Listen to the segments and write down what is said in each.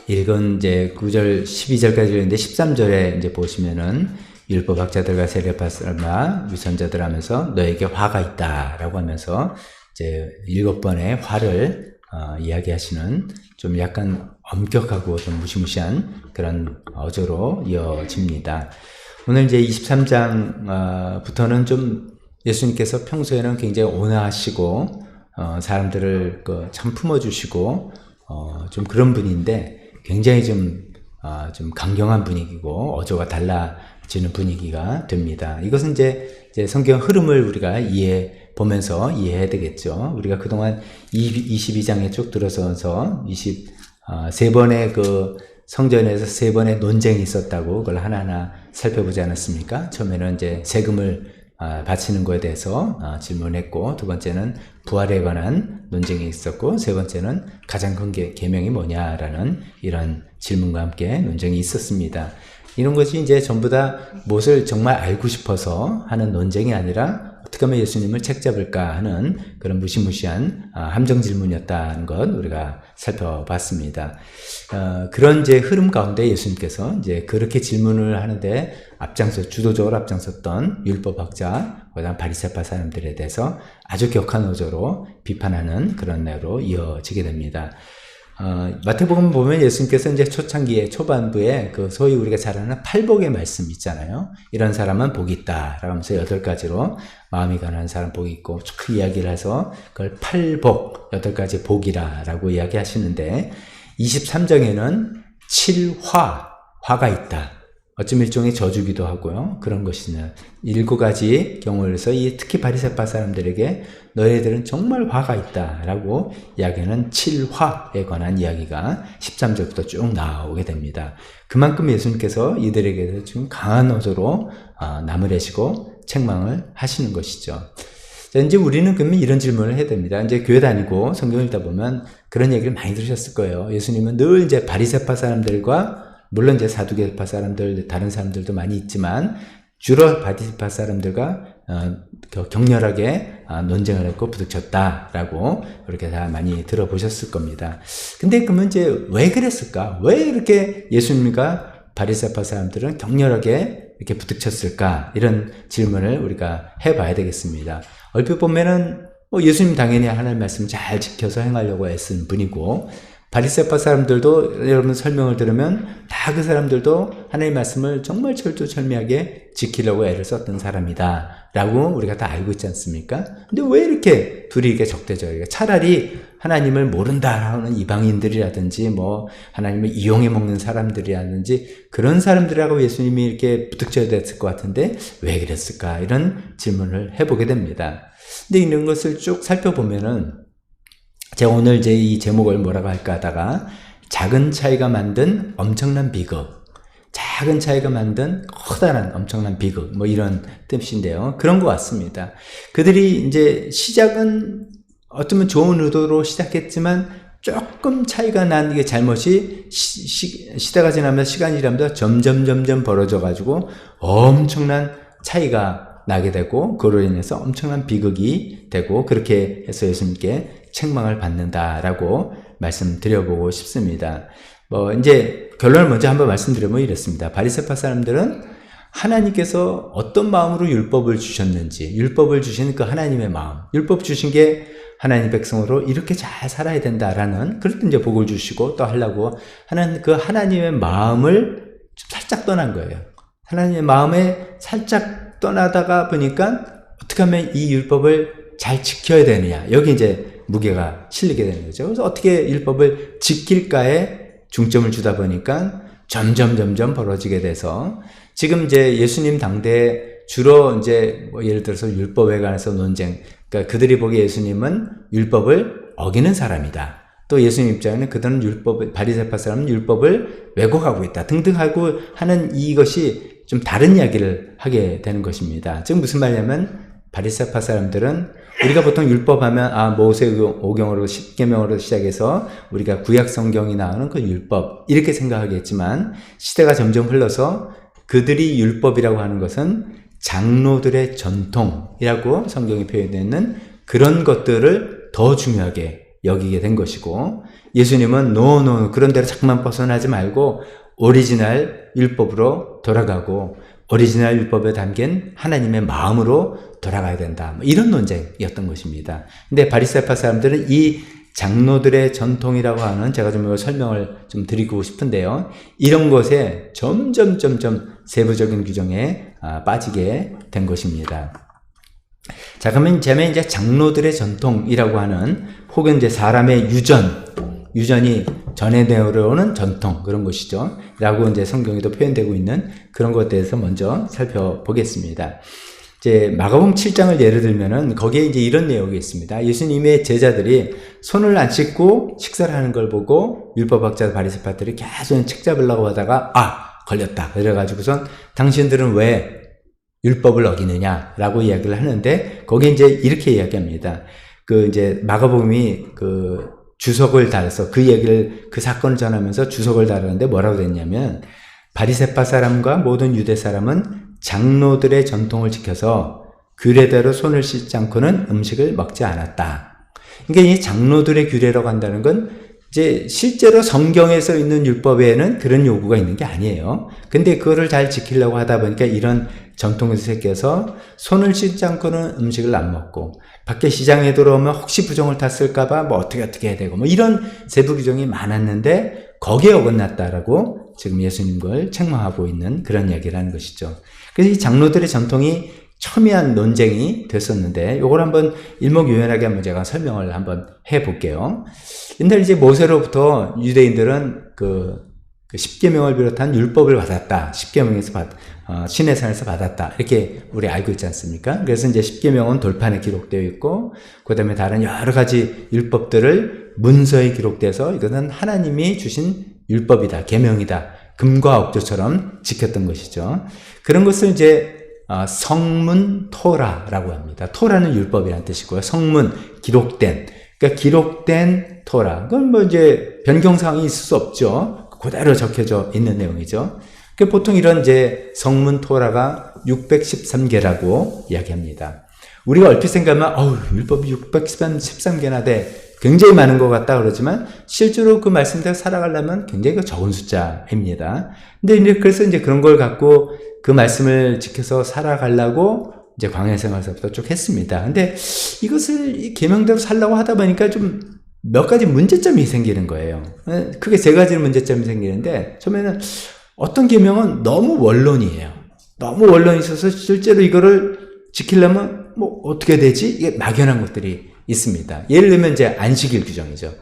읽은 이제 9절, 12절까지 읽는데 13절에 이제 보시면은 율법학자들과 세례파들과 위선자들 하면서 너에게 화가 있다라고 하면서 이제 7번의 화를 이야기하시는 좀 약간 엄격하고 좀 무시무시한 그런 어조로 이어집니다. 오늘 이제 23장부터는 좀 예수님께서 평소에는 굉장히 온화하시고 사람들을 참 품어주시고 좀 그런 분인데 굉장히 좀 강경한 분위기고 어조가 달라지는 분위기가 됩니다. 이것은 이제 성경 흐름을 우리가 보면서 이해해야 되겠죠. 우리가 그동안 22장에 쭉 들어서서 23번의 그 성전에서 3번의 논쟁이 있었다고 그걸 하나하나 살펴보지 않았습니까? 처음에는 이제 세금을 바치는 거에 대해서 질문했고, 두 번째는 부활에 관한 논쟁이 있었고, 세 번째는 가장 큰 계명이 뭐냐라는 이런 질문과 함께 논쟁이 있었습니다. 이런 것이 이제 전부 다 무엇을 정말 알고 싶어서 하는 논쟁이 아니라 어떻게 하면 예수님을 책잡을까 하는 그런 무시무시한 함정 질문이었다는 것 우리가 살펴봤습니다. 그런 이제 흐름 가운데 예수님께서 이제 그렇게 질문을 하는데 주도적으로 앞장섰던 율법학자, 그다음 바리새파 사람들에 대해서 아주 격한 어조로 비판하는 그런 내용으로 이어지게 됩니다. 마태복음 보면 예수님께서 이제 초반부에 그 소위 우리가 잘 아는 팔복의 말씀 있잖아요. 이런 사람은 복이 있다. 라고 하면서 8가지로 마음이 가난한 사람 복이 있고 쭉 이야기를 해서 그걸 팔복, 8가지 복이라 라고 이야기하시는데 23장에는 화가 있다. 어쩜 일종의 저주기도 하고요. 그런 것이는 7가지 경우를 해서 특히 바리새파 사람들에게 너희들은 정말 화가 있다라고 이야기하는 7화에 관한 이야기가 13절부터 쭉 나오게 됩니다. 그만큼 예수님께서 이들에게 좀 강한 어조로 나무래시고 책망을 하시는 것이죠. 자, 이제 우리는 그러면 이런 질문을 해야 됩니다. 이제 교회 다니고 성경 읽다 보면 그런 얘기를 많이 들으셨을 거예요. 예수님은 늘 이제 바리새파 사람들과 물론 이제 사두개파 사람들, 다른 사람들도 많이 있지만 주로 바리새파 사람들과 격렬하게 논쟁을 했고 부딪혔다라고 그렇게 다 많이 들어보셨을 겁니다. 근데 그러면 이제 왜 그랬을까? 왜 이렇게 예수님과 바리새파 사람들은 격렬하게 이렇게 부딪혔을까? 이런 질문을 우리가 해봐야 되겠습니다. 얼핏 보면은 예수님 당연히 하나님 말씀 잘 지켜서 행하려고 애쓴 분이고 바리새파 사람들도 여러분 설명을 들으면 다 그 사람들도 하나님의 말씀을 정말 철두철미하게 지키려고 애를 썼던 사람이다 라고 우리가 다 알고 있지 않습니까? 근데 왜 이렇게 둘이 이렇게 적대적이에요? 차라리 하나님을 모른다 하는 이방인들이라든지 하나님을 이용해 먹는 사람들이라든지 그런 사람들하고 예수님이 이렇게 부딪혀야 됐을 것 같은데 왜 그랬을까? 이런 질문을 해보게 됩니다. 근데 이런 것을 쭉 살펴보면은 제가 오늘 이 제목을 뭐라고 할까 하다가 작은 차이가 만든 엄청난 비극, 작은 차이가 만든 커다란 엄청난 비극 이런 뜻인데요. 그런 것 같습니다. 그들이 이제 시작은 어쩌면 좋은 의도로 시작했지만 조금 차이가 난 이게 잘못이 시대가 지나면서 시간이 지나면서 점점 벌어져 가지고 엄청난 차이가 나게 되고 그로 인해서 엄청난 비극이 되고 그렇게 해서 예수님께 책망을 받는다라고 말씀드려보고 싶습니다. 이제 결론을 먼저 한번 말씀드려보면 이렇습니다. 바리새파 사람들은 하나님께서 어떤 마음으로 율법을 주셨는지, 율법을 주신 그 하나님의 마음, 율법 주신 게 하나님 백성으로 이렇게 잘 살아야 된다라는, 그럴 때 이제 복을 주시고 또 하려고 하는 그 하나님의 마음을 좀 살짝 떠난 거예요. 하나님의 마음에 살짝 떠나다가 보니까 어떻게 하면 이 율법을 잘 지켜야 되느냐. 여기 이제 무게가 실리게 되는 거죠. 그래서 어떻게 율법을 지킬까에 중점을 주다 보니까 점점 벌어지게 돼서 지금 이제 예수님 당대에 주로 이제 예를 들어서 율법에 관해서 논쟁, 그러니까 그들이 보기에 예수님은 율법을 어기는 사람이다. 또 예수님 입장에는 그들은 바리새파 사람은 율법을 왜곡하고 있다 등등 하고 하는 이것이 좀 다른 이야기를 하게 되는 것입니다. 즉 무슨 말이냐면 바리새파 사람들은 우리가 보통 율법하면 모세오경으로 10계명으로 시작해서 우리가 구약 성경이 나오는 그 율법 이렇게 생각하겠지만 시대가 점점 흘러서 그들이 율법이라고 하는 것은 장로들의 전통이라고 성경이 표현되어 있는 그런 것들을 더 중요하게 여기게 된 것이고 예수님은 노 그런 대로 자꾸만 벗어나지 말고 오리지널 율법으로 돌아가고 오리지널 율법에 담긴 하나님의 마음으로 돌아가야 된다. 뭐 이런 논쟁이었던 것입니다. 근데 바리새파 사람들은 이 장로들의 전통이라고 하는, 제가 좀 이걸 설명을 좀 드리고 싶은데요. 이런 것에 점점 세부적인 규정에 빠지게 된 것입니다. 자, 그러면 이제 장로들의 전통이라고 하는, 혹은 이제 사람의 유전이 전해 내려오는 전통, 그런 것이죠. 라고 이제 성경에도 표현되고 있는 그런 것에 대해서 먼저 살펴보겠습니다. 이제 마가복음 7장을 예를 들면은 거기에 이제 이런 내용이 있습니다. 예수님의 제자들이 손을 안 씻고 식사를 하는 걸 보고 율법학자 바리새파들이 계속 책 잡으려고 하다가 걸렸다. 그래가지고선 당신들은 왜 율법을 어기느냐라고 이야기를 하는데, 거기에 이제 이렇게 이야기합니다. 이제 마가복음이 주석을 달아서 그 사건을 전하면서 주석을 달았는데 뭐라고 됐냐면, 바리새파 사람과 모든 유대 사람은 장로들의 전통을 지켜서 규례대로 손을 씻지 않고는 음식을 먹지 않았다. 그러니까 이 장로들의 규례라고 한다는 건 이제 실제로 성경에 써 있는 율법에는 그런 요구가 있는 게 아니에요. 근데 그거를 잘 지키려고 하다 보니까 이런 전통에서 새겨서 손을 씻지 않고는 음식을 안 먹고, 밖에 시장에 들어오면 혹시 부정을 탔을까봐 뭐 어떻게 해야 되고, 뭐 이런 세부 규정이 많았는데 거기에 어긋났다라고 지금 예수님 걸 책망하고 있는 그런 이야기를 하는 것이죠. 그래서 이 장로들의 전통이 첨예한 논쟁이 됐었는데, 요걸 한번 일목요연하게 한번 제가 설명을 한번 해볼게요. 옛날 이제 모세로부터 유대인들은 십계명을 비롯한 율법을 받았다. 십계명에서 시내산에서 받았다. 이렇게 우리 알고 있지 않습니까? 그래서 이제 십계명은 돌판에 기록되어 있고, 그 다음에 다른 여러 가지 율법들을 문서에 기록돼서 이것은 하나님이 주신 율법이다, 계명이다, 금과 옥조처럼 지켰던 것이죠. 그런 것을 이제 성문 토라라고 합니다. 토라는 율법이라는 뜻이고요. 성문, 기록된, 그러니까 기록된 토라. 그건 뭐 이제 변경사항이 있을 수 없죠. 그대로 적혀져 있는 내용이죠. 그러니까 보통 이런 이제 성문 토라가 613개라고 이야기합니다. 우리가 얼핏 생각하면 율법이 613개나 돼, 굉장히 많은 것 같다 그러지만, 실제로 그 말씀대로 살아가려면 굉장히 적은 숫자입니다. 근데 이제 그래서 이제 그런 걸 갖고 그 말씀을 지켜서 살아가려고 이제 광야 생활서부터 쭉 했습니다. 근데 이것을 계명대로 살려고 하다 보니까 좀 몇 가지 문제점이 생기는 거예요. 크게 세 가지 문제점이 생기는데, 처음에는 어떤 계명은 너무 원론이에요. 너무 원론이 있어서 실제로 이거를 지키려면 뭐 어떻게 되지? 이게 막연한 것들이 있습니다. 예를 들면 이제 안식일 규정이죠.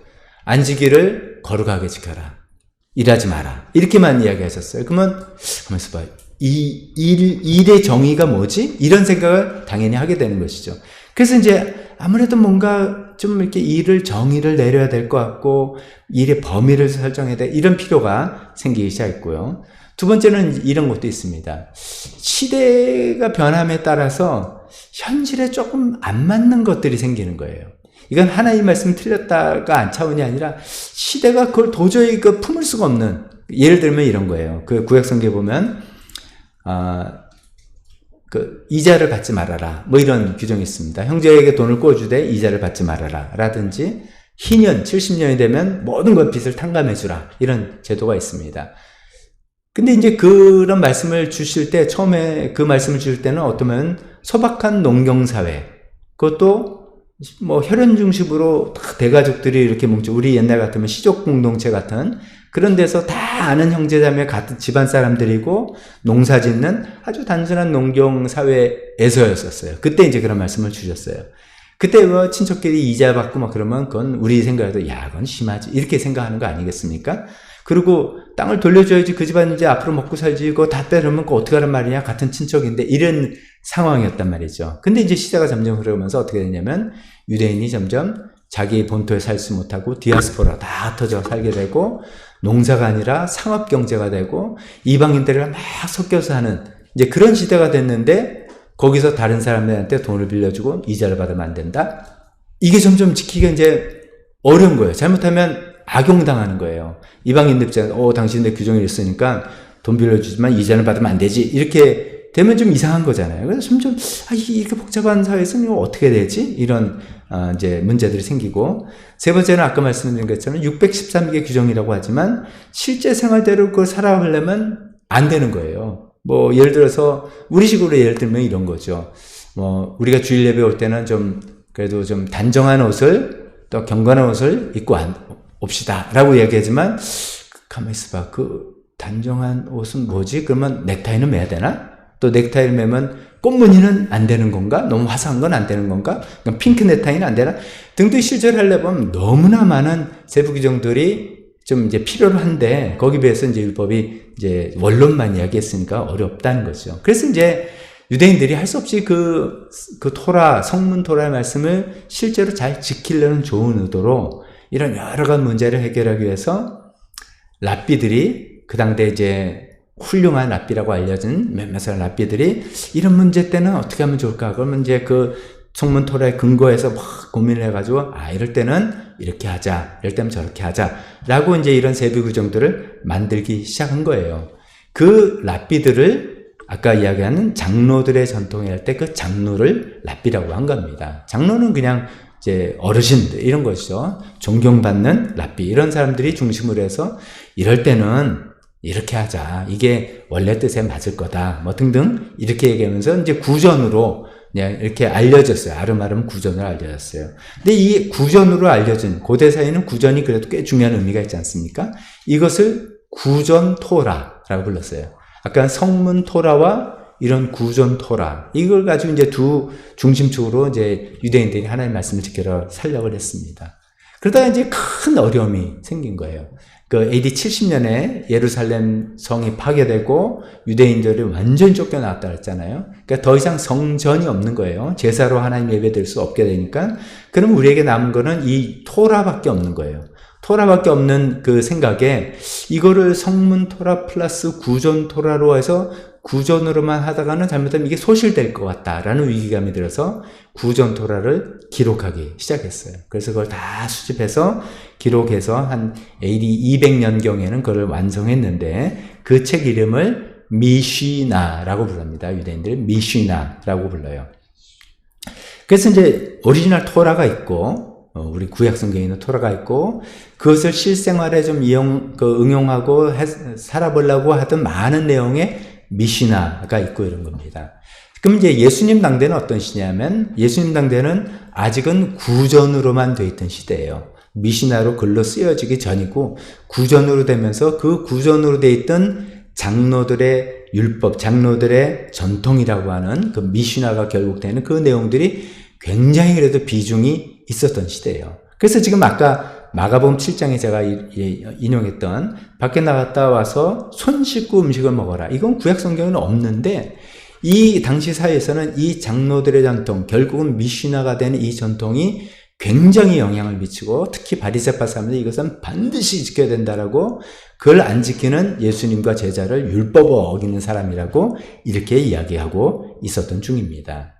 안식일을 거룩하게 지켜라, 일하지 마라, 이렇게만 이야기하셨어요. 그러면 가만있어 봐요. 일의 정의가 뭐지? 이런 생각을 당연히 하게 되는 것이죠. 그래서 이제 아무래도 뭔가 좀 이렇게 정의를 내려야 될 것 같고, 일의 범위를 설정해야 돼, 이런 필요가 생기기 시작했고요. 두 번째는 이런 것도 있습니다. 시대가 변함에 따라서 현실에 조금 안 맞는 것들이 생기는 거예요. 이건 하나님 말씀 틀렸다가 안 차원이 아니라 시대가 그걸 도저히 품을 수가 없는, 예를 들면 이런 거예요. 구약성경에 보면 이자를 받지 말아라, 뭐 이런 규정이 있습니다. 형제에게 돈을 꿔주되 이자를 받지 말아라 라든지, 희년 70년이 되면 모든 것 빚을 탕감해 주라, 이런 제도가 있습니다. 근데 이제 그런 말씀을 주실 때, 처음에 그 말씀을 주실 때는 어쩌면 소박한 농경사회, 그것도 뭐 혈연 중심으로 대가족들이 이렇게 뭉쳐, 우리 옛날 같으면 시족 공동체 같은 그런 데서 다 아는 형제자매 같은 집안 사람들이고 농사 짓는 아주 단순한 농경 사회에서였었어요. 그때 이제 그런 말씀을 주셨어요. 그때 뭐 친척끼리 이자 받고 막 그러면 그건 우리 생각에도 그건 심하지, 이렇게 생각하는 거 아니겠습니까? 그리고 땅을 돌려줘야지 그 집안 이제 앞으로 먹고 살지, 그거 다 빼놓으면 그거 어떡하란 말이냐, 같은 친척인데, 이런 상황이었단 말이죠. 근데 이제 시대가 점점 흐르면서 어떻게 되냐면, 유대인이 점점 자기 본토에 살지 못하고 디아스포라 다 흩어져 살게 되고, 농사가 아니라 상업 경제가 되고, 이방인들이랑 막 섞여서 하는 이제 그런 시대가 됐는데, 거기서 다른 사람들한테 돈을 빌려주고 이자를 받으면 안 된다? 이게 점점 지키기가 이제 어려운 거예요. 잘못하면 악용당하는 거예요. 이방인들 입장에서 당신들 규정이 있으니까 돈 빌려주지만 이자를 받으면 안 되지, 이렇게 되면 좀 이상한 거잖아요. 그래서 점점, 이렇게 복잡한 사회에서는 이거 어떻게 되지? 이런, 이제 문제들이 생기고, 세 번째는 아까 말씀드린 것처럼 613개 규정이라고 하지만, 실제 생활대로 그걸 살아가려면 안 되는 거예요. 뭐, 예를 들어서, 우리식으로 예를 들면 이런 거죠. 뭐, 우리가 주일 예배 올 때는 좀, 그래도 좀 단정한 옷을, 또 경건한 옷을 입고 옵시다. 라고 얘기하지만, 가만히 있어봐. 단정한 옷은 뭐지? 그러면 넥타이는 매야 되나? 또 넥타이를 매면 꽃무늬는 안 되는 건가? 너무 화사한 건 안 되는 건가? 그럼 핑크 넥타이는 안 되나? 등등 실제로 하려면 보면 너무나 많은 세부 규정들이 좀 이제 필요로 한데, 거기 비해서 이제 율법이 이제 원론만 이야기했으니까 어렵다는 거죠. 그래서 이제 유대인들이 할 수 없이 그 토라, 성문 토라의 말씀을 실제로 잘 지키려는 좋은 의도로 이런 여러 가지 문제를 해결하기 위해서 랍비들이 그 당대 이제 훌륭한 랍비라고 알려진 몇몇의 랍비들이 이런 문제 때는 어떻게 하면 좋을까? 그러면 이제 그 성문 토라에 근거해서 막 고민을 해가지고, 이럴 때는 이렇게 하자, 이럴 때는 저렇게 하자, 라고 이제 이런 세부 규정들을 만들기 시작한 거예요. 그 랍비들을 아까 이야기하는 장로들의 전통에 할 때 그 장로를 랍비라고 한 겁니다. 장로는 그냥 이제 어르신들 이런 것이죠. 존경받는 랍비 이런 사람들이 중심으로 해서 이럴 때는 이렇게 하자. 이게 원래 뜻에 맞을 거다. 뭐 등등 이렇게 얘기하면서 이제 구전으로 그냥 이렇게 알려졌어요. 아름아름 구전으로 알려졌어요. 근데 이 구전으로 알려진 고대 사회는 구전이 그래도 꽤 중요한 의미가 있지 않습니까? 이것을 구전 토라라고 불렀어요. 아까 성문 토라와 이런 구전 토라 이걸 가지고 이제 두 중심축으로 이제 유대인들이 하나님의 말씀을 지키러 살려고 했습니다. 그러다가 이제 큰 어려움이 생긴 거예요. 그 AD 70년에 예루살렘 성이 파괴되고 유대인들이 완전히 쫓겨나왔다 했잖아요. 그러니까 더 이상 성전이 없는 거예요. 제사로 하나님 예배드릴 수 없게 되니까. 그럼 우리에게 남은 거는 이 토라밖에 없는 거예요. 토라밖에 없는 그 생각에 이거를 성문 토라 플러스 구전 토라로 해서 구전으로만 하다가는 잘못하면 이게 소실될 것 같다라는 위기감이 들어서 구전 토라를 기록하기 시작했어요. 그래서 그걸 다 수집해서 기록해서 한 AD 200년경에는 그걸 완성했는데 그 책 이름을 미쉬나라고 부릅니다. 유대인들이 미쉬나라고 불러요. 그래서 이제 오리지널 토라가 있고 우리 구약 성경에 있는 토라가 있고 그것을 실생활에 좀 응용하고 살아보려고 하던 많은 내용의 미시나가 있고 이런 겁니다. 그럼 이제 예수님 당대는 어떤 시냐면 예수님 당대는 아직은 구전으로만 돼 있던 시대예요. 미시나로 글로 쓰여지기 전이고 구전으로 되면서 그 구전으로 돼 있던 장로들의 율법, 장로들의 전통이라고 하는 그 미시나가 결국 되는 그 내용들이 굉장히 그래도 비중이 있었던 시대예요. 그래서 지금 아까 마가복음 7장에 제가 인용했던 밖에 나갔다 와서 손 씻고 음식을 먹어라. 이건 구약 성경에는 없는데 이 당시 사회에서는 이 장로들의 전통, 결국은 미시나가 되는 이 전통이 굉장히 영향을 미치고 특히 바리새파 사람들이 이것은 반드시 지켜야 된다라고 그걸 안 지키는 예수님과 제자를 율법을 어기는 사람이라고 이렇게 이야기하고 있었던 중입니다.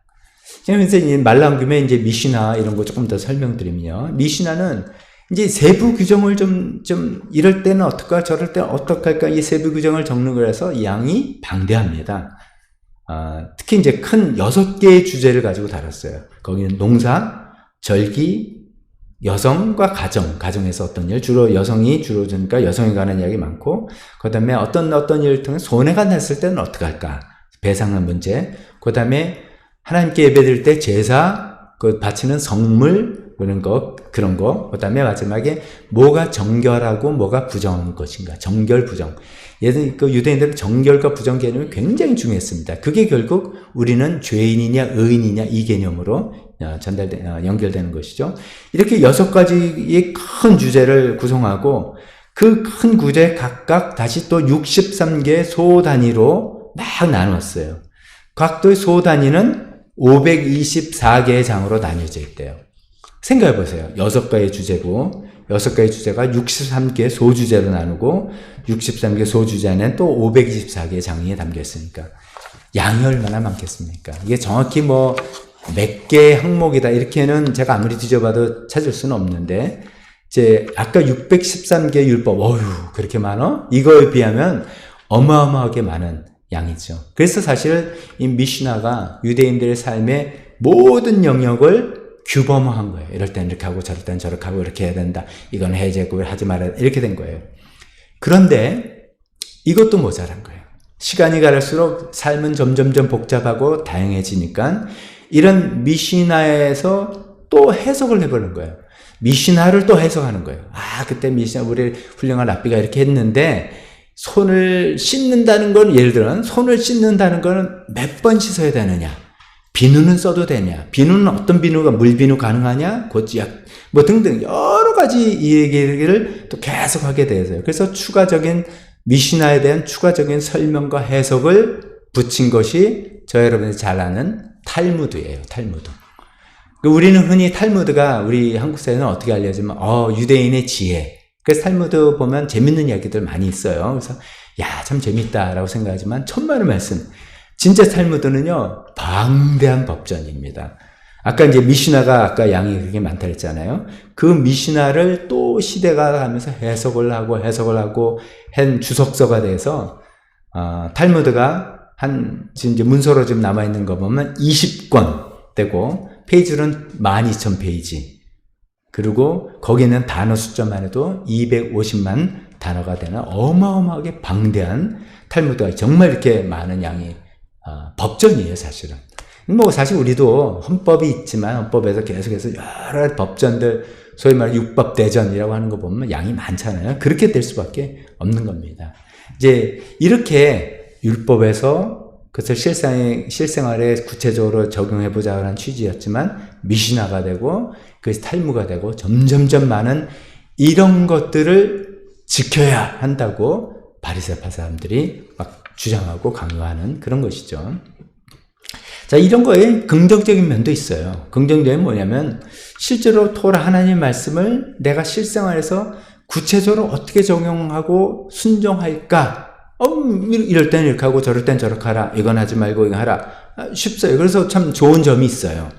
그래서 말 나온 김에 이제 미시나 이런 거 조금 더 설명드리면요. 미시나는 이제 세부 규정을 좀 이럴 때는 어떨까 저럴 때는 어떡할까 이 세부 규정을 적는 거라서 양이 방대합니다. 특히 이제 큰 6개의 주제를 가지고 다뤘어요. 거기는 농사, 절기, 여성과 가정에서 어떤 일, 주로 여성이 주로 주니까 여성에 관한 이야기 많고, 그 다음에 어떤 일을 통해 손해가 났을 때는 어떡할까? 배상한 문제, 그 다음에 하나님께 예배드릴 때 제사, 그 바치는 성물, 그런 거, 그 다음에 마지막에 뭐가 정결하고 뭐가 부정한 것인가. 정결, 부정. 예전에 그 유대인들은 정결과 부정 개념이 굉장히 중요했습니다. 그게 결국 우리는 죄인이냐, 의인이냐 이 개념으로 연결되는 것이죠. 이렇게 6가지의 큰 주제를 구성하고 그 큰 구제 각각 다시 또 63개의 소 단위로 막 나눴어요. 각도의 소 단위는 524개의 장으로 나뉘어져 있대요. 생각해 보세요. 6가지 주제고 6가지 주제가 63개 소주제로 나누고 63개 소주제 안에 또 524개의 장이 담겨 있으니까 양이 얼마나 많겠습니까? 이게 정확히 뭐 몇 개의 항목이다 이렇게는 제가 아무리 뒤져봐도 찾을 수는 없는데 이제 아까 613개 율법 어휴 그렇게 많아? 이거에 비하면 어마어마하게 많은 양이죠. 그래서 사실 이 미시나가 유대인들의 삶의 모든 영역을 규범화한 거예요. 이럴 땐 이렇게 하고 저럴 땐 저렇게 하고 이렇게 해야 된다. 이건 해제고 하지 말아야 된다. 이렇게 된 거예요. 그런데 이것도 모자란 거예요. 시간이 갈수록 삶은 점점점 복잡하고 다양해지니까 이런 미시나에서 또 해석을 해보는 거예요. 미시나를 또 해석하는 거예요. 아, 그때 미시나 우리 훌륭한 랍비가 이렇게 했는데 손을 씻는다는 건 예를 들어 손을 씻는다는 거는 몇 번 씻어야 되느냐? 비누는 써도 되냐? 비누는 어떤 비누가 물비누 가능하냐? 고지약 뭐 등등 여러 가지 이 얘기를 또 계속 하게 되어요. 그래서 추가적인 미시나에 대한 추가적인 설명과 해석을 붙인 것이 저 여러분이 잘 아는 탈무드예요. 탈무드. 우리는 흔히 탈무드가 우리 한국 사회는 어떻게 알려지면 유대인의 지혜. 그래서 탈무드 보면 재밌는 이야기들 많이 있어요. 그래서 야, 참 재밌다라고 생각하지만 천만의 말씀. 진짜 탈무드는요, 방대한 법전입니다. 아까 이제 미시나가 아까 양이 그렇게 많다 했잖아요. 그 미시나를 또 시대가 가면서 해석을 하고 한 주석서가 돼서 탈무드가 지금 이제 문서로 지금 남아 있는 거 보면 20권 되고 페이지는 12,000페이지. 그리고 거기는 단어 숫자만 해도 250만 단어가 되는 어마어마하게 방대한 탈무드가 정말 이렇게 많은 양이 법전이에요, 사실은. 뭐 사실 우리도 헌법이 있지만 헌법에서 계속해서 여러 법전들 소위 말해 육법대전이라고 하는 거 보면 양이 많잖아요. 그렇게 될 수밖에 없는 겁니다. 이제 이렇게 율법에서 그것을 실생활에 구체적으로 적용해보자고 하는 취지였지만 미시나가 되고 그것이 탈무가 되고 점점점 많은 이런 것들을 지켜야 한다고 바리새파 사람들이 막 주장하고 강요하는 그런 것이죠. 자, 이런 거에 긍정적인 면도 있어요. 긍정적인 뭐냐면 실제로 토라 하나님 말씀을 내가 실생활에서 구체적으로 어떻게 적용하고 순종할까? 이럴 때는 이렇게 하고 저럴 땐 저렇게 하라. 이건 하지 말고 이거 하라. 쉽어요. 그래서 참 좋은 점이 있어요.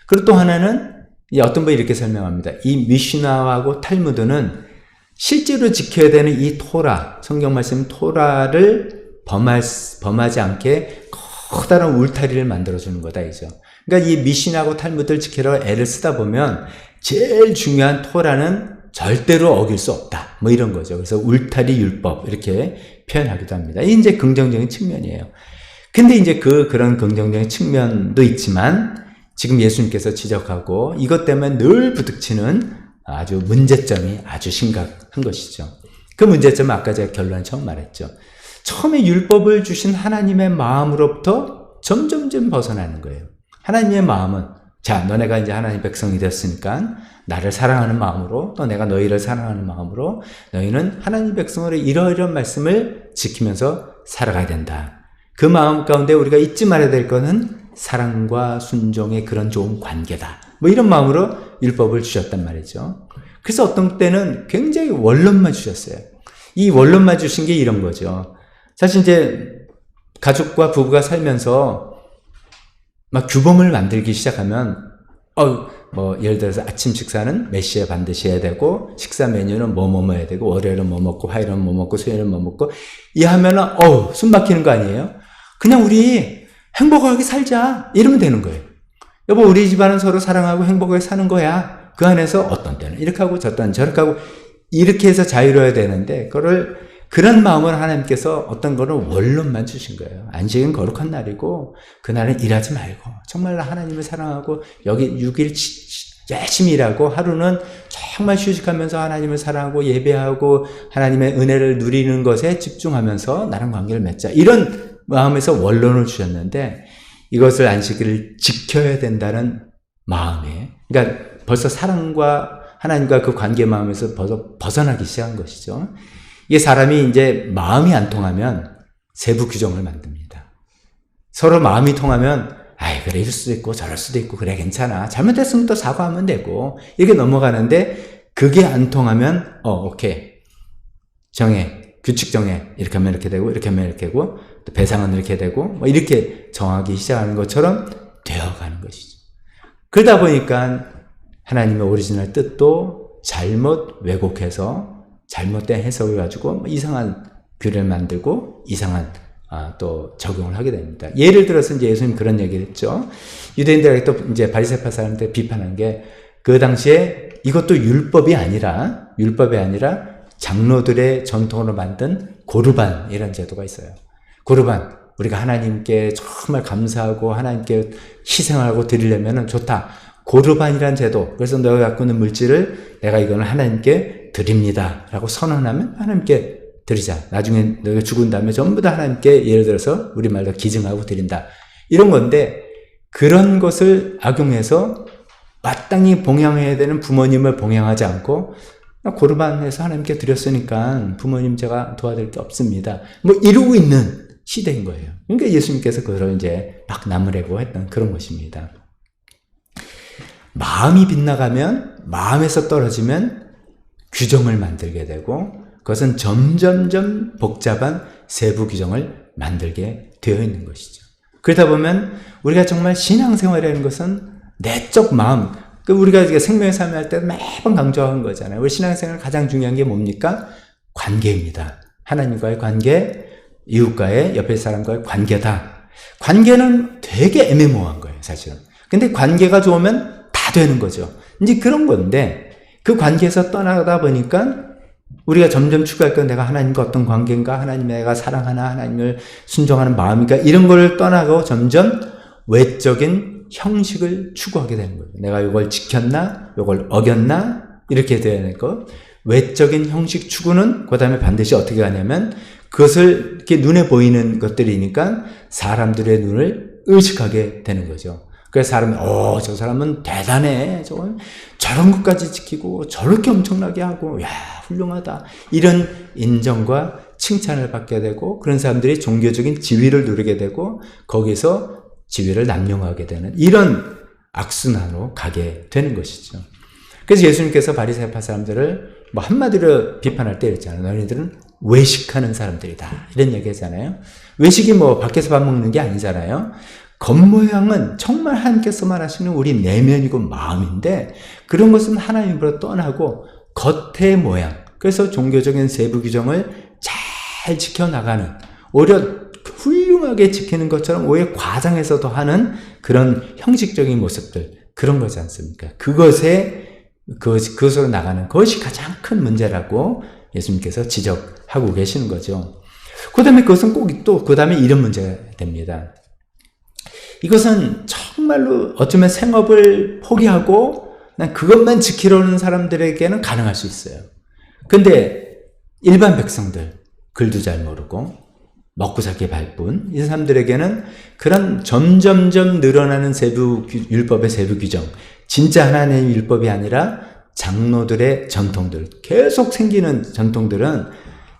그리고 또 하나는 어떤 분이 이렇게 설명합니다. 이 미시나하고 탈무드는 실제로 지켜야 되는 이 토라, 성경 말씀 토라를 범하지 않게 커다란 울타리를 만들어주는 거다, 이죠. 그러니까 이 미시나하고 탈무드를 지키려고 애를 쓰다 보면 제일 중요한 토라는 절대로 어길 수 없다. 뭐 이런 거죠. 그래서 울타리 율법 이렇게 표현하기도 합니다. 이게 이제 긍정적인 측면이에요. 근데 이제 그런 긍정적인 측면도 있지만 지금 예수님께서 지적하고 이것 때문에 늘 부딪히는 아주 문제점이 아주 심각한 것이죠. 그 문제점은 아까 제가 결론에 처음 말했죠. 처음에 율법을 주신 하나님의 마음으로부터 점점점 벗어나는 거예요. 하나님의 마음은 자, 너네가 이제 하나님 백성이 됐으니까 나를 사랑하는 마음으로 또 내가 너희를 사랑하는 마음으로 너희는 하나님 백성으로 이러이러한 말씀을 지키면서 살아가야 된다. 그 마음 가운데 우리가 잊지 말아야 될 것은 사랑과 순종의 그런 좋은 관계다. 뭐 이런 마음으로 율법을 주셨단 말이죠. 그래서 어떤 때는 굉장히 원론만 주셨어요. 이 원론만 주신 게 이런 거죠. 사실 이제 가족과 부부가 살면서 막 규범을 만들기 시작하면 뭐 예를 들어서 아침 식사는 몇 시에 반드시 해야 되고 식사 메뉴는 뭐 해야 되고 월요일은 뭐 먹고 화요일은 뭐 먹고 수요일은 뭐 먹고 이 하면은 숨 막히는 거 아니에요? 그냥 우리 행복하게 살자 이러면 되는 거예요. 여보, 우리 집안은 서로 사랑하고 행복하게 사는 거야. 그 안에서 어떤 때는 이렇게 하고 저 때는 저렇게 하고 이렇게 해서 자유로워야 되는데 그런 마음을 하나님께서 어떤 거를 원론만 주신 거예요. 안식은 거룩한 날이고 그날은 일하지 말고 정말 하나님을 사랑하고 여기 6일 열심히 일하고 하루는 정말 휴식하면서 하나님을 사랑하고 예배하고 하나님의 은혜를 누리는 것에 집중하면서 나랑 관계를 맺자. 이런 마음에서 원론을 주셨는데 이것을 안식일을 지켜야 된다는 마음에 그러니까 벌써 사랑과 하나님과 그 관계 마음에서 벗어나기 시작한 것이죠. 이게 사람이 이제 마음이 안 통하면 세부 규정을 만듭니다. 서로 마음이 통하면 그래 이럴 수도 있고 저럴 수도 있고 그래 괜찮아 잘못했으면 또 사과하면 되고 이렇게 넘어가는데 그게 안 통하면 오케이 정해 규칙 정해 이렇게 하면 이렇게 되고 이렇게 하면 이렇게 되고 또 배상은 이렇게 되고 뭐 이렇게 정하기 시작하는 것처럼 되어가는 것이죠. 그러다 보니까 하나님의 오리지널 뜻도 잘못 왜곡해서 잘못된 해석을 가지고 이상한 규례를 만들고 이상한 또 적용을 하게 됩니다. 예를 들어서 이제 예수님 그런 얘기를 했죠. 유대인들에게 또 이제 바리새파 사람들 비판한 게 그 당시에 이것도 율법이 아니라 장로들의 전통으로 만든 고르반이라는 제도가 있어요. 고르반, 우리가 하나님께 정말 감사하고 하나님께 희생하고 드리려면 좋다. 고르반이라는 제도. 그래서 너가 갖고 있는 물질을 내가 이거는 하나님께 드립니다 라고 선언하면 하나님께 드리자. 나중에 너가 죽은 다음에 전부 다 하나님께 예를 들어서 우리말로 기증하고 드린다. 이런 건데 그런 것을 악용해서 마땅히 봉양해야 되는 부모님을 봉양하지 않고 고르반해서 하나님께 드렸으니까 부모님 제가 도와드릴 게 없습니다. 뭐 이러고 있는 시대인 거예요. 그러니까 예수님께서 그걸 이제 막 나무래고 했던 그런 것입니다. 마음이 빗나가면, 마음에서 떨어지면 규정을 만들게 되고 그것은 점점점 복잡한 세부 규정을 만들게 되어 있는 것이죠. 그러다 보면 우리가 정말 신앙생활이라는 것은 내적 마음, 우리가 생명의 삶을 할 때 매번 강조하는 거잖아요. 우리 신앙생활 가장 중요한 게 뭡니까? 관계입니다. 하나님과의 관계, 이웃과의 옆에 사람과의 관계다. 관계는 되게 애매모호한 거예요, 사실은. 근데 관계가 좋으면 다 되는 거죠. 이제 그런 건데 그 관계에서 떠나다 보니까 우리가 점점 추구할 건 내가 하나님과 어떤 관계인가, 하나님 내가 사랑하나, 하나님을 순종하는 마음인가 이런 걸 떠나고 점점 외적인 형식을 추구하게 되는 거예요. 내가 이걸 지켰나, 이걸 어겼나 이렇게 돼야 될 거. 외적인 형식 추구는 그 다음에 반드시 어떻게 하냐면 그것을 이렇게 눈에 보이는 것들이니까 사람들의 눈을 의식하게 되는 거죠. 그래서 사람이 저 사람은 대단해. 저런 것까지 지키고 저렇게 엄청나게 하고 야 훌륭하다. 이런 인정과 칭찬을 받게 되고 그런 사람들이 종교적인 지위를 누리게 되고 거기서 지위를 남용하게 되는 이런 악순환으로 가게 되는 것이죠. 그래서 예수님께서 바리새파 사람들을 뭐 한마디로 비판할 때 이랬잖아요. 너희들은 외식하는 사람들이다. 이런 얘기 하잖아요. 외식이 뭐 밖에서 밥 먹는 게 아니잖아요. 겉모양은 정말 하나님께서만 하시는 우리 내면이고 마음인데 그런 것은 하나님으로 떠나고 겉의 모양. 그래서 종교적인 세부 규정을 잘 지켜나가는 오히려 훌륭하게 지키는 것처럼 오히려 과장해서도 하는 그런 형식적인 모습들 그런 거지 않습니까? 그것으로 나가는 것이 가장 큰 문제라고 예수님께서 지적하고 계시는 거죠. 그 다음에 그것은 꼭 또 그 다음에 이런 문제가 됩니다. 이것은 정말로 어쩌면 생업을 포기하고 난 그것만 지키려는 사람들에게는 가능할 수 있어요. 근데 일반 백성들 글도 잘 모르고 먹고 살기 바쁜 이 사람들에게는 그런 점점점 늘어나는 율법의 세부 규정, 진짜 하나님의 율법이 아니라 장로들의 전통들, 계속 생기는 전통들은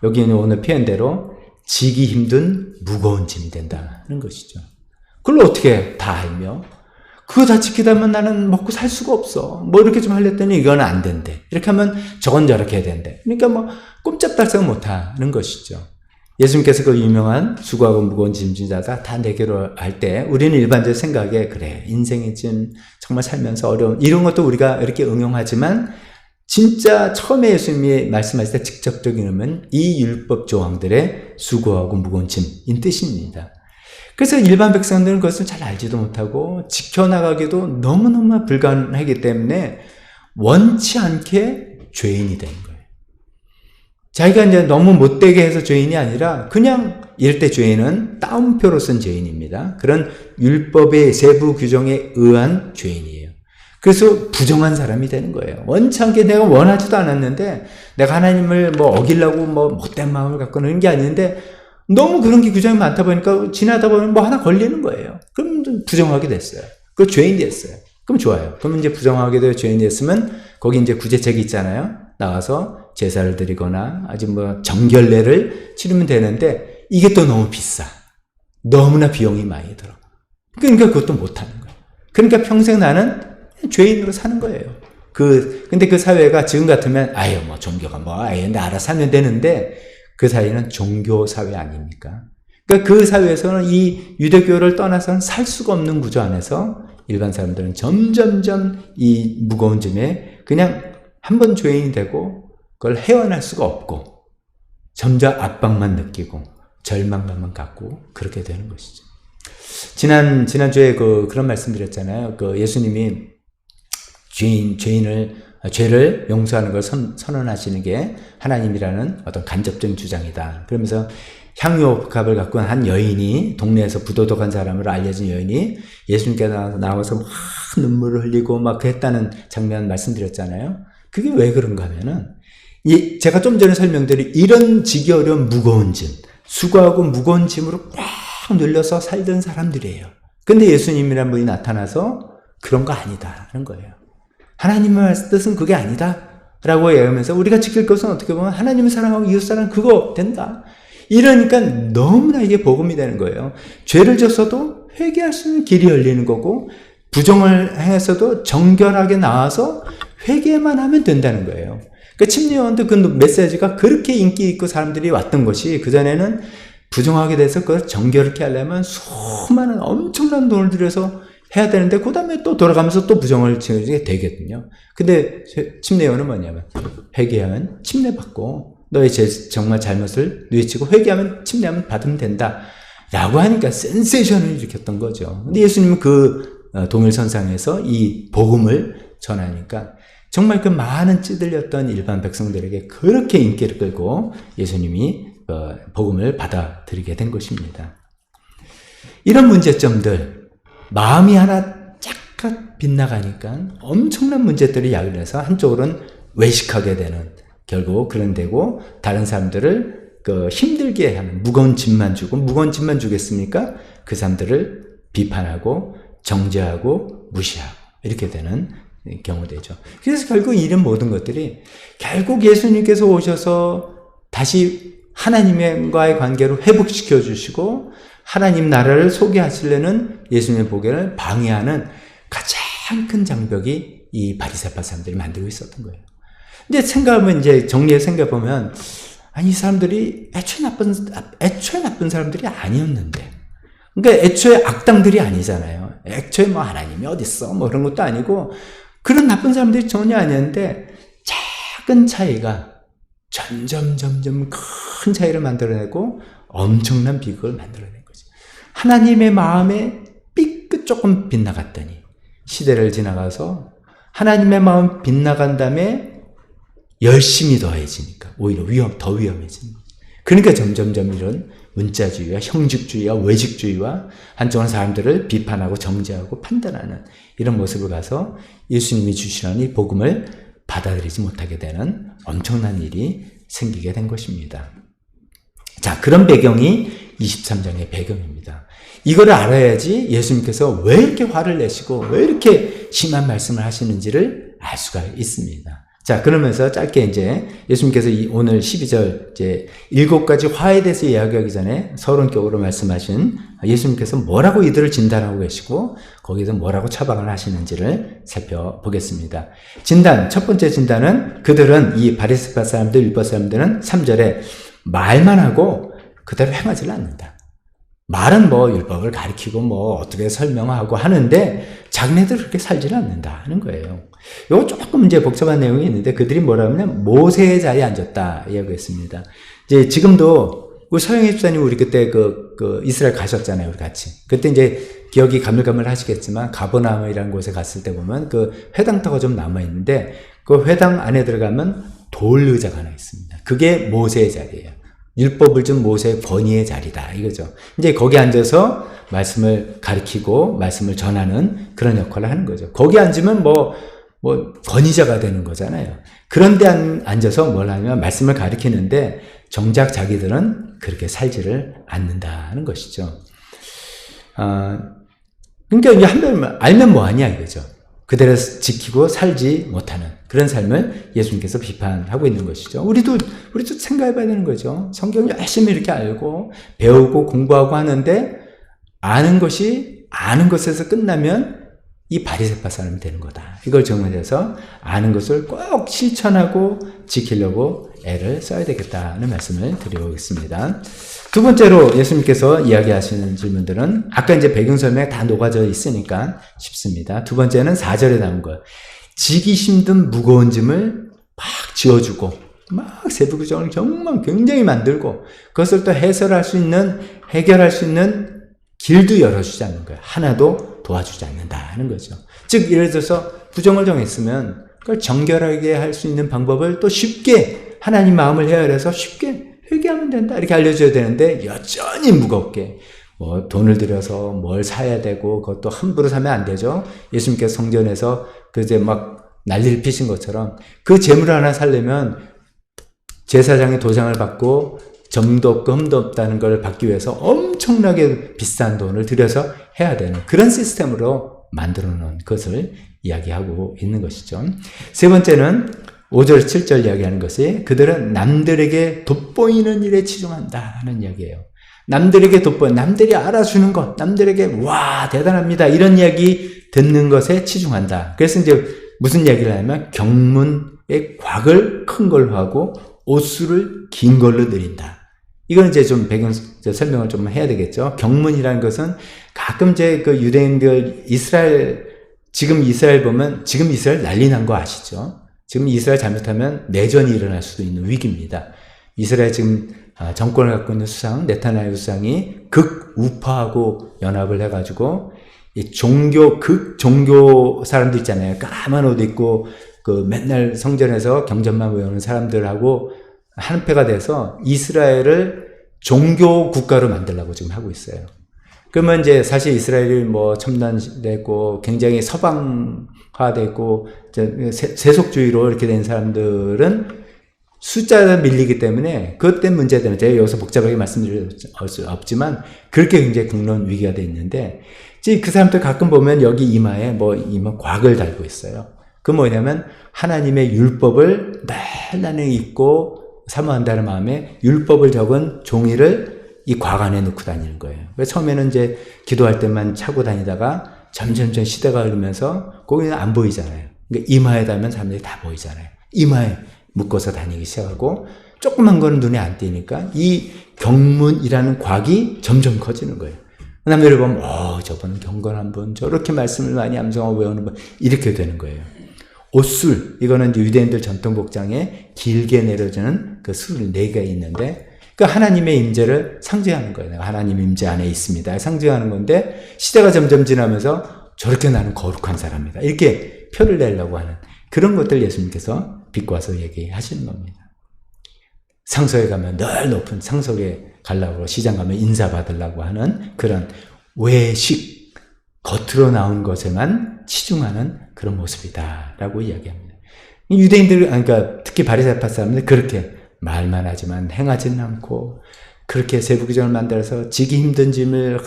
여기는 오늘 표현대로 지기 힘든 무거운 짐이 된다는 것이죠. 그걸 어떻게 다 알며 그거 다 지키다 보면 나는 먹고 살 수가 없어. 뭐 이렇게 좀 하려더니 이건 안 된대. 이렇게 하면 저건 저렇게 해야 된대. 그러니까 뭐 꼼짝달싹 못하는 것이죠. 예수님께서 그 유명한 수고하고 무거운 짐진 자가 다 내게로 할 때 우리는 일반적인 생각에 그래 인생의 짐 정말 살면서 어려운 이런 것도 우리가 이렇게 응용하지만 진짜 처음에 예수님이 말씀하실 때 직접적인 의미는 이 율법 조항들의 수고하고 무거운 짐인 뜻입니다. 그래서 일반 백성들은 그것을 잘 알지도 못하고 지켜나가기도 너무너무 불가능하기 때문에 원치 않게 죄인이 되는 거예요. 자기가 이제 너무 못되게 해서 죄인이 아니라 그냥 이럴 때 죄인은 따옴표로 쓴 죄인입니다. 그런 율법의 세부 규정에 의한 죄인이에요. 그래서 부정한 사람이 되는 거예요. 원치 않게 내가 원하지도 않았는데 내가 하나님을 뭐 어기려고 뭐 못된 마음을 갖고 있는 게 아닌데 너무 그런 게 규정이 많다 보니까 지나다 보면 뭐 하나 걸리는 거예요. 그럼 부정하게 됐어요. 그 죄인이 됐어요. 그럼 좋아요. 그럼 이제 부정하게 되어 죄인이 됐으면 거기 이제 구제책이 있잖아요. 나와서 제사를 드리거나 아직 뭐 정결례를 치르면 되는데 이게 또 너무 비싸. 너무나 비용이 많이 들어. 그러니까 그것도 못하는 거예요. 그러니까 평생 나는 죄인으로 사는 거예요. 근데 그 사회가 지금 같으면 아유 뭐 종교가 뭐 아예 알아서 하면 되는데 그 사회는 종교 사회 아닙니까? 그러니까 그 사회에서는 이 유대교를 떠나서는 살 수가 없는 구조 안에서 일반 사람들은 점점점 이 무거운 짐에 그냥 한번 죄인이 되고 그걸 헤어날 수가 없고 점점 압박만 느끼고 절망감만 갖고 그렇게 되는 것이죠. 지난주에 그런 말씀 드렸잖아요. 예수님이 죄를 용서하는 걸 선언하시는 게 하나님이라는 어떤 간접적인 주장이다. 그러면서 향유옥합을 갖고 한 여인이, 동네에서 부도덕한 사람으로 알려진 여인이 예수님께 나와서 막 눈물을 흘리고 막 했다는 장면 말씀드렸잖아요. 그게 왜 그런가 하면은, 제가 좀 전에 설명드린 이런 지기 어려운 무거운 짐, 수고하고 무거운 짐으로 꽉 눌려서 살던 사람들이에요. 근데 예수님이라는 분이 나타나서 그런 거 아니다 하는 거예요. 하나님의 뜻은 그게 아니다 라고 얘기하면서 우리가 지킬 것은 어떻게 보면 하나님을 사랑하고 이웃 사랑, 그거 된다. 이러니까 너무나 이게 복음이 되는 거예요. 죄를 졌어도 회개할 수 있는 길이 열리는 거고, 부정을 행했어도 정결하게 나와서 회개만 하면 된다는 거예요. 그러니까 침례요한도 그 메시지가 그렇게 인기 있고 사람들이 왔던 것이, 그전에는 부정하게 돼서 그걸 정결케 하려면 수많은 엄청난 돈을 들여서 해야 되는데, 그 다음에 또 돌아가면서 또 부정을 지게 되거든요. 근데 침례요한은 뭐냐면, 회개하면 침례받고, 너의 정말 잘못을 뉘우치고 회개하면 침례하면 받으면 된다 라고 하니까 센세이션을 일으켰던 거죠. 근데 예수님은 동일선상에서 이 복음을 전하니까 정말 그 많은 찌들렸던 일반 백성들에게 그렇게 인기를 끌고 예수님이 복음을 받아들이게 된 것입니다. 이런 문제점들, 마음이 하나 쫙 빗나가니까 엄청난 문제들이 야기돼서 한쪽으로는 외식하게 되는, 결국 그런 데고, 다른 사람들을 힘들게 하는, 무거운 짐만 주겠습니까? 그 사람들을 비판하고 정죄하고 무시하고 이렇게 되는 경우되죠. 그래서 결국 이런 모든 것들이 결국 예수님께서 오셔서 다시 하나님과의 관계를 회복시켜 주시고 하나님 나라를 소개하시려는 예수님의 보기를 방해하는 가장 큰 장벽이 이 바리새파 사람들이 만들고 있었던 거예요. 근데 정리해서 생각해보면, 이 사람들이 애초에 나쁜 사람들이 아니었는데, 그러니까 애초에 악당들이 아니잖아요. 애초에 하나님이 어딨어? 그런 것도 아니고, 그런 나쁜 사람들이 전혀 아니었는데, 작은 차이가 점점 큰 차이를 만들어내고, 엄청난 비극을 만들어낸 거죠. 하나님의 마음에 삐끗 조금 빗나갔더니, 시대를 지나가서, 하나님의 마음 빗나간 다음에, 열심히 더해지니까 오히려 더 위험해지는 거죠. 그러니까 점점 이런 문자주의와 형식주의와 외식주의와 한쪽은 사람들을 비판하고 정죄하고 판단하는 이런 모습을 가서 예수님이 주시는 이 복음을 받아들이지 못하게 되는 엄청난 일이 생기게 된 것입니다. 자, 그런 배경이 23장의 배경입니다. 이거를 알아야지 예수님께서 왜 이렇게 화를 내시고 왜 이렇게 심한 말씀을 하시는지를 알 수가 있습니다. 자, 그러면서 짧게 예수님께서 오늘 12절 7가지 화에 대해서 이야기하기 전에 서론격으로 말씀하신 예수님께서 뭐라고 이들을 진단하고 계시고 거기서 뭐라고 처방을 하시는지를 살펴보겠습니다. 첫 번째 진단은, 그들은, 이 바리새파 사람들, 율법 사람들은 3절에 말만 하고 그대로 행하지를 않는다. 말은 율법을 가리키고 어떻게 설명하고 하는데 자기네들 그렇게 살지는 않는다 하는 거예요. 이거 조금 복잡한 내용이 있는데, 그들이 뭐라 하면 모세의 자리에 앉았다 이야기했습니다. 지금도 우리 서영희 집사님, 우리 그때 이스라엘 가셨잖아요, 우리 같이. 그때 기억이 가물가물 하시겠지만 가버나움이라는 곳에 갔을 때 보면 회당터가 좀 남아 있는데 그 회당 안에 들어가면 돌 의자가 하나 있습니다. 그게 모세의 자리예요. 율법을 준 모세의 권위의 자리다 이거죠. 거기 앉아서 말씀을 가르치고 말씀을 전하는 그런 역할을 하는 거죠. 거기 앉으면 권위자가 되는 거잖아요. 그런데 앉아서 뭘 하냐면 말씀을 가르치는데 정작 자기들은 그렇게 살지를 않는다는 것이죠. 그러니까 한번 알면 뭐하냐 이거죠. 그대로 지키고 살지 못하는 그런 삶을 예수님께서 비판하고 있는 것이죠. 우리도 생각해봐야 되는 거죠. 성경 열심히 이렇게 알고 배우고 공부하고 하는데 아는 것에서 끝나면 이 바리새파 사람이 되는 거다. 이걸 정리해서 아는 것을 꼭 실천하고 지키려고 애를 써야 되겠다는 말씀을 드리겠습니다. 두 번째로 예수님께서 이야기하시는 질문들은 아까 배경 설명에 다 녹아져 있으니까 쉽습니다. 두 번째는 4절에 나온 거. 지기 힘든 무거운 짐을 막 지어주고 막 세부구정을 정말 굉장히 만들고 그것을 또 해결할 수 있는 길도 열어주지 않는 거예요. 하나도 도와주지 않는다 하는 거죠. 즉 예를 들어서 부정을 정했으면 그걸 정결하게 할 수 있는 방법을 또 쉽게 하나님 마음을 헤아려서 쉽게 회개하면 된다 이렇게 알려줘야 되는데 여전히 무겁게 뭐 돈을 들여서 뭘 사야 되고 그것도 함부로 사면 안 되죠. 예수님께서 성전에서 그제 막 난리를 피신 것처럼 그 재물 하나 살려면 제사장의 도장을 받고 점도 없고 흠도 없다는 걸 받기 위해서 엄청나게 비싼 돈을 들여서 해야 되는 그런 시스템으로 만들어 놓은 것을 이야기하고 있는 것이죠. 세 번째는 5절, 7절 이야기하는 것이 그들은 남들에게 돋보이는 일에 치중한다 하는 이야기예요. 남들에게 남들이 알아주는 것, 남들에게 와 대단합니다 이런 이야기 듣는 것에 치중한다. 그래서 이제 무슨 이야기를 하냐면 경문의 곽을 큰 걸로 하고 옷수를 긴 걸로 늘린다. 이건 이제 좀 배경 설명을 좀 해야 되겠죠. 경문이라는 것은 가끔 이제 그 유대인들 지금 이스라엘 보면 지금 이스라엘 난리 난 거 아시죠? 지금 이스라엘 잘못하면 내전이 일어날 수도 있는 위기입니다. 이스라엘 지금 정권을 갖고 있는 수상 네타냐후 수상이 극우파하고 연합을 해가지고 이 극종교 사람들 있잖아요. 까만 옷 입고 그 맨날 성전에서 경전만 외우는 사람들하고 한패가 돼서 이스라엘을 종교 국가로 만들려고 지금 하고 있어요. 그러면 이제 사실 이스라엘이 뭐 첨단되고 굉장히 서방화되고 세속주의로 이렇게 된 사람들은 숫자가 밀리기 때문에 그것 때문에 문제되는 제가 여기서 복잡하게 말씀드릴 수 없지만 그렇게 굉장히 국론 위기가 돼 있는데 그 사람들 가끔 보면 여기 이마에 이마 곽을 달고 있어요. 그 뭐냐면 하나님의 율법을 멜라에 읽고 사모한다는 마음에 율법을 적은 종이를 이 곽 안에 넣고 다니는 거예요. 그래서 처음에는 이제 기도할 때만 차고 다니다가 점점 시대가 흐르면서 거기는 안 보이잖아요. 그러니까 이마에 달면 사람들이 다 보이잖아요. 이마에 묶어서 다니기 시작하고 조그만 거는 눈에 안 띄니까 이 경문이라는 곽이 점점 커지는 거예요. 남들을 보면 저분은 경건 분 저렇게 말씀을 많이 암송하고 외우는 분 이렇게 되는 거예요. 옷술 이거는 유대인들 전통 복장에 길게 내려주는 그 술 4개 있는데 그 하나님의 임재를 상징하는 거예요. 내가 하나님 임재 안에 있습니다. 상징하는 건데 시대가 점점 지나면서 저렇게 나는 거룩한 사람이다. 이렇게 표를 내려고 하는 그런 것들 예수님께서 비꼬아서 얘기하시는 겁니다. 상석에 가면 늘 높은 상석에 가려고 시장 가면 인사받으려고 하는 그런 외식 겉으로 나온 것에만 치중하는 그런 모습이다 라고 이야기합니다. 유대인들 그러니까 특히 바리새파 사람들 그렇게 말만 하지만 행하지는 않고 그렇게 세부기전을 만들어서 지기 힘든 짐을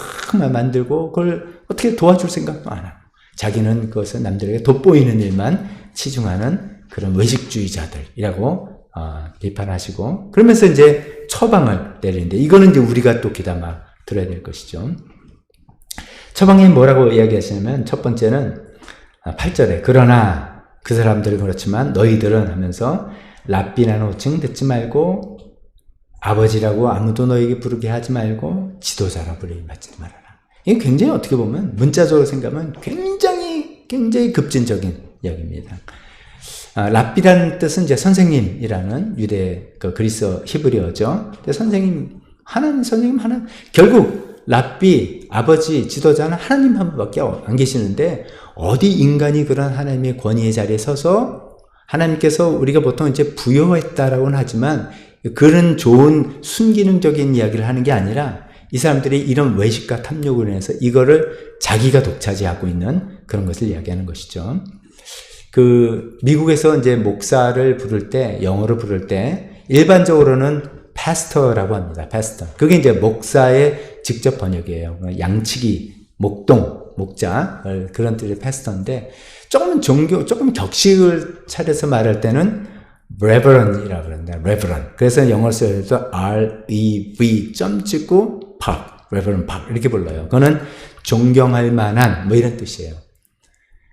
만들고 그걸 어떻게 도와줄 생각도 안 하고 자기는 그것을 남들에게 돋보이는 일만 치중하는 그런 외식주의자들이라고 비판하시고 그러면서 이제 처방을 내리는데 이거는 이제 우리가 또 귀담아 들어야 될 것이죠. 처방이 뭐라고 이야기하시냐면 첫 번째는 8절에 그러나 그 사람들은 그렇지만 너희들은 하면서 랍비라는 호칭 듣지 말고 아버지라고 아무도 너에게 부르게 하지 말고 지도자라 부르기 받지 말아라. 이게 굉장히 어떻게 보면 문자적으로 생각하면 굉장히 급진적인 이야기입니다. 랍비라는 뜻은 이제 선생님이라는 유대 그리스 히브리어죠. 선생님 하나님 결국 랍비 아버지 지도자는 하나님 한 분밖에 안 계시는데 어디 인간이 그런 하나님의 권위의 자리에 서서 하나님께서 우리가 보통 이제 부여했다라고는 하지만 그런 좋은 순기능적인 이야기를 하는 게 아니라 이 사람들이 이런 외식과 탐욕으로 인해서 이거를 자기가 독차지하고 있는 그런 것을 이야기하는 것이죠. 미국에서 이제 목사를 부를 때, 영어로 부를 때, 일반적으로는 pastor라고 합니다. pastor. 그게 이제 목사의 직접 번역이에요. 양치기, 목자, 그런 뜻의 pastor인데, 조금 격식을 차려서 말할 때는 reverend이라고 그럽니다. reverend. 그래서 영어로 써서 R-E-V 점 찍고 park, reverend park 이렇게 불러요. 그거는 존경할 만한 이런 뜻이에요.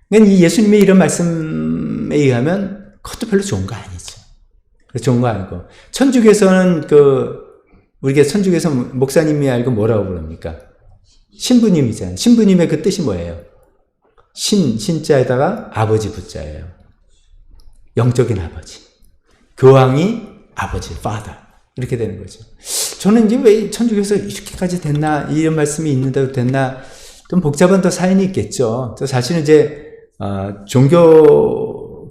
그러니까 이 예수님의 이런 말씀에 의하면 그것도 별로 좋은 거 아니죠. 좋은 거 아니고 천주교에서는 우리가 천주교에서 목사님이 알고 뭐라고 부릅니까? 신부님이잖아요. 신부님의 그 뜻이 뭐예요? 신자에다가 아버지 부자예요. 영적인 아버지. 교황이 아버지, father. 이렇게 되는 거죠. 저는 이제 왜 천주교에서 이렇게까지 됐나, 이런 말씀이 있는데도 됐나, 좀 복잡한 더 사연이 있겠죠. 저 사실은 이제,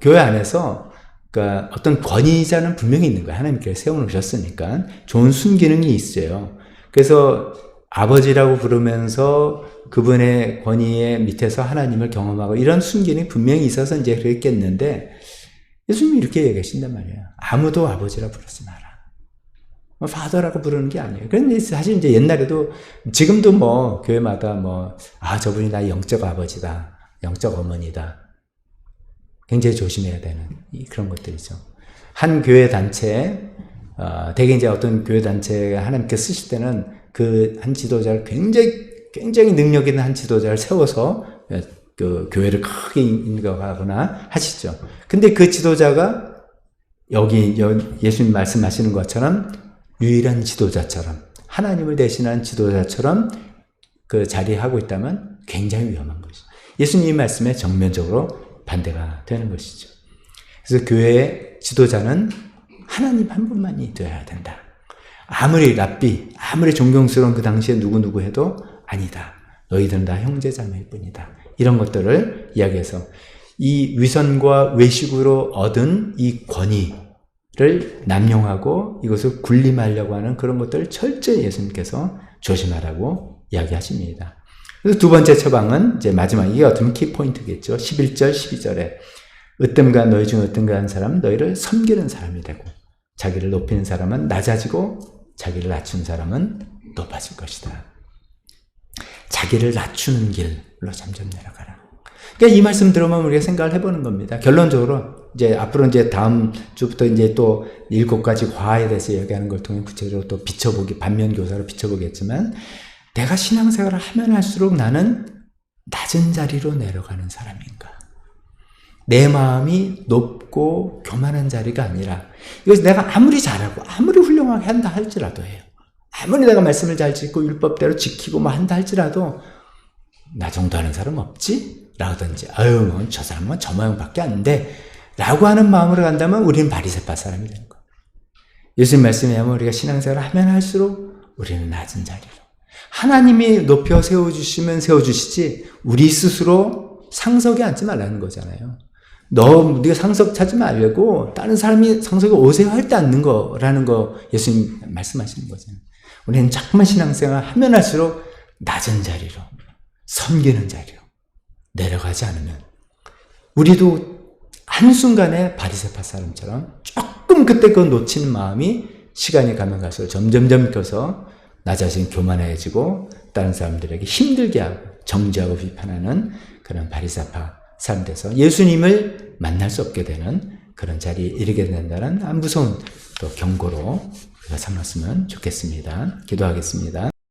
교회 안에서, 그러니까 어떤 권위자는 분명히 있는 거예요. 하나님께서 세워놓으셨으니까. 좋은 순기능이 있어요. 그래서 아버지라고 부르면서 그분의 권위의 밑에서 하나님을 경험하고 이런 순기능이 분명히 있어서 이제 그랬겠는데, 예수님이 이렇게 얘기하신단 말이에요. 아무도 아버지라 부르지 마라. 파더라고 부르는 게 아니에요. 그런데 사실 이제 옛날에도, 지금도 뭐, 교회마다 뭐, 저분이 나의 영적 아버지다. 영적 어머니다. 굉장히 조심해야 되는 그런 것들이죠. 한 교회 단체, 대개 이제 어떤 교회 단체가 하나님께 쓰실 때는 그 한 지도자를 굉장히 능력 있는 한 지도자를 세워서 그 교회를 크게 인도하거나 하시죠. 근데 그 지도자가 여기 예수님 말씀하시는 것처럼 유일한 지도자처럼 하나님을 대신한 지도자처럼 그 자리에 하고 있다면 굉장히 위험한 것이죠. 예수님 말씀에 정면적으로 반대가 되는 것이죠. 그래서 교회의 지도자는 하나님 한 분만이 되어야 된다. 아무리 랍비, 아무리 존경스러운 그 당시에 누구 해도 아니다. 너희들은 다 형제자매일 뿐이다. 이런 것들을 이야기해서 이 위선과 외식으로 얻은 이 권위를 남용하고 이것을 군림하려고 하는 그런 것들을 철저히 예수님께서 조심하라고 이야기하십니다. 그래서 두 번째 처방은 이제 마지막, 이게 어떤 키포인트겠죠. 11절, 12절에 으뜸가 너희 중 으뜸가 한 사람은 너희를 섬기는 사람이 되고 자기를 높이는 사람은 낮아지고 자기를 낮춘 사람은 높아질 것이다. 자기를 낮추는 길로 점점 내려가라. 그러니까 이 말씀 들으면 우리가 생각을 해보는 겁니다. 결론적으로 이제 앞으로 이제 다음 주부터 이제 또 7가지 과에 대해서 얘기하는 걸 통해 구체적으로 또 반면 교사로 비춰보겠지만, 내가 신앙생활을 하면 할수록 나는 낮은 자리로 내려가는 사람인가? 내 마음이 높고 교만한 자리가 아니라, 이것이 내가 아무리 잘하고 아무리 훌륭하게 한다 할지라도예요. 아무리 내가 말씀을 잘 짓고 율법대로 지키고 뭐 한다 할지라도 나 정도 하는 사람 없지? 라든지 저 사람은 저 모양밖에 안 돼. 라고 하는 마음으로 간다면 우리는 바리새파 사람이 되는 거예요. 예수님 말씀에 하면 우리가 신앙생활을 하면 할수록 우리는 낮은 자리로. 하나님이 높여 세워주시면 세워주시지 우리 스스로 상석에 앉지 말라는 거잖아요. 네가 상석 찾지 말고 다른 사람이 상석에 오세요 할 때 앉는 거라는 거 예수님 말씀하시는 거잖아요. 우리는 자꾸만 신앙생활 하면 할수록 낮은 자리로, 섬기는 자리로 내려가지 않으면 우리도 한순간에 바리새파 사람처럼 조금 그때 그거 놓치는 마음이 시간이 가면 갈수록 점점점 커서 나 자신 교만해지고 다른 사람들에게 힘들게 하고 정죄하고 비판하는 그런 바리새파 사람 돼서 예수님을 만날 수 없게 되는 그런 자리에 이르게 된다는 무서운 또 경고로 우리가 삼았으면 좋겠습니다. 기도하겠습니다.